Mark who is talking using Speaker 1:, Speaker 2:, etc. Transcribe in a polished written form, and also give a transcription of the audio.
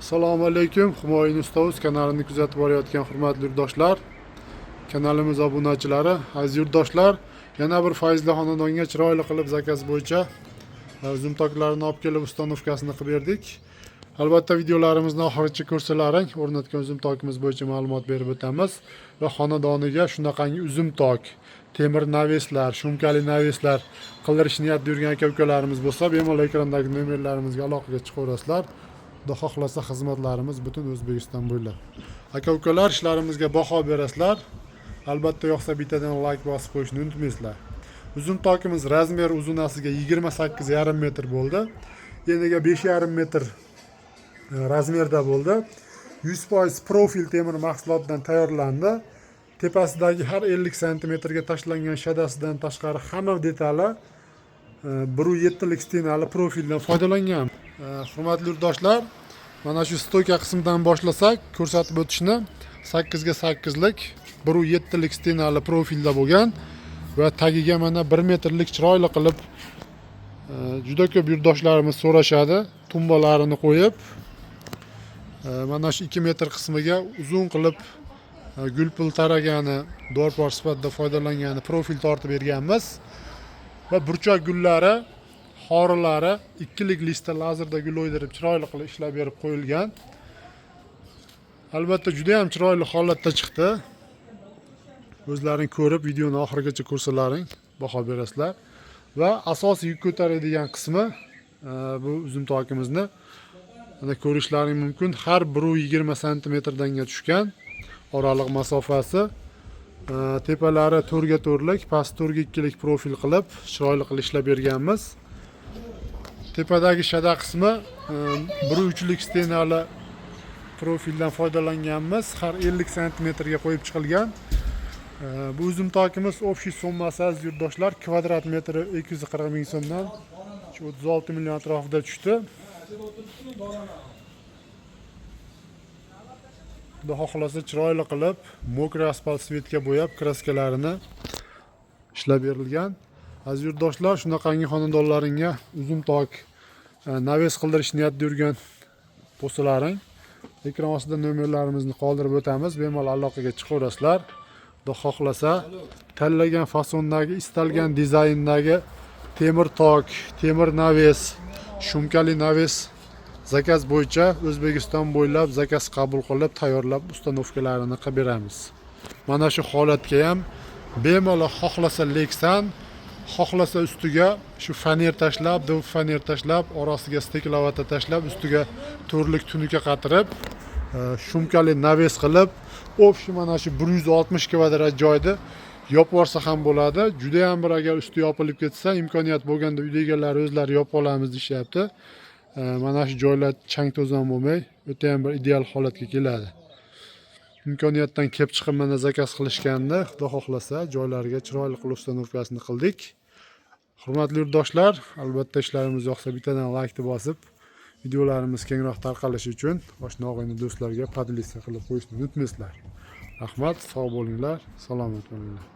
Speaker 1: Assalomu alaykum, Humoyun Ustoz kanalini kuzatib borayotgan hurmatli yurtdoshlar, kanalimiz obunachilari, aziz yurtdoshlar, yana bir faizli xonadonga chiroyli qilib zakaz bo'yicha uzum toklarini olib kelib ustanovkasini qilib berdik. Albatta videolarimizni oxirigacha ko'rsalaring, o'rnatgan uzum tokimiz bo'yicha ma'lumot berib o'tamiz va xonadoniga shunaqangi uzum tok, temir naveslar, shumkali naveslar qildirish niyatida yurgan aka-ukalarimiz bo'lsa, bemalol ekrandagi nomerlarimizga aloqaga chiqaverasizlar. Xudo xohlasa xizmatlarimiz butun O'zbekiston bo'ylab. Aka-ukalar, ishlarimizga baho berasizlar. Albatta yoqsa bittadan like bosib qo'yishni unutmaysizlar. Uzum tokimiz razmer uzunasiga 28,5 metr bo'ldi. Eniga 5,5 metr razmerda bo'ldi. 100% profil temir mahsulotdan tayyorlandi. Tepasidagi har 50 cm ga tashlangan shadasidan tashqari hamma detali 1.7 lik stenali profildan foydalangan. Hurmatli yurtdoshlar, mana shu stoyka qismidan boshlasak, ko'rsatib o'tishni 8 ga 8 lik 1.7 lik stenali profilda bo'lgan va tagiga mana 1 metrlik chiroyli qilib juda ko'p yurtdoshlarimiz so'rashadi, tumbalarini qo'yib mana shu 2 metr qismiga uzun qilib gulpul taragani, dorpor sifatida foydalangani profil tortib berganmiz va burchak gullari, xorilari 2 lik listda lazerda gul o'ydirib chiroyli qilib ishlab berib qo'yilgan. Albatta juda ham chiroyli holatda chiqdi. O'zlaring ko'rib videoni oxirigacha ko'rsalaring, baho berasizlar. Va asosiy yuk ko'taradigan qismi bu uzum tokimizni mana ko'rishlaring mumkin. Har 1.20 cm danga tushgan oraliq masofasi. Tepalari 4 ga 4 lik, past 4 ga 2 lik profil qilib chiroyli qilib ishlab berganmiz. Tepadagi shada qismi 1.3 lik stenali profildan foydalanganmiz. Har 50 cm ga qo'yib chiqilgan. Bu uzum tokimiz общий summasi aziz yurtdoshlar kvadrat metri 240 ming so'mdan 36 million atrofida tushdi. Xudo xohlasa chiroyli qilib mokri asfalt svetga bo'yab kraskalarini ishlab berilgan. Aziz yurtdoshlar, shunaqangi xonadonlaringga uzum tok naves qildirish niyatida yurgan bo'lsalaring, ekran ostida nomerlarimizni qoldirib o'tamiz. Bemalol aloqaga chiqaverasizlar. Xudo xohlasa tanlagan fasondagi, istalgan dizayndagi temir tok, temir naves, shumkali naves zakaz bo'yicha O'zbekiston bo'ylab zakaz qabul qilib, tayyorlab ustanovkalarini qilib beramiz. Mana shu holatga ham bemalol xohlasa leksan, xohlasa ustiga shu faner tashlab, dov faner tashlab, orasiga steklovata tashlab, ustiga to'rlik tunuka qatirib, shumkali naves qilib, общий mana shu 160 kvadrat joyda yopib olsa ham bo'ladi. Juda ham bir agar usti yopilib ketsa, imkoniyat bo'lganda uyda egalari o'zlari yopib olamiz deyapti. Mana shu joylar chang to'zon bo'lmay, o'ta ham bir ideal holatga keladi. Imkoniyatdan kelib chiqib mana zakaz qilishganda, Xudo xohlasa joylariga chiroyli qilib ustanovkasini qildik. Hurmatli yurtdoshlar, albatta ishlarimiz yoqsa bittadan like bosib, videolarimiz kengroq tarqalishi uchun oshna og'ayni do'stlarga podlistiya qilib qo'yishni unutmaysizlar. Rahmat, sog' bo'linglar, salomat bo'linglar.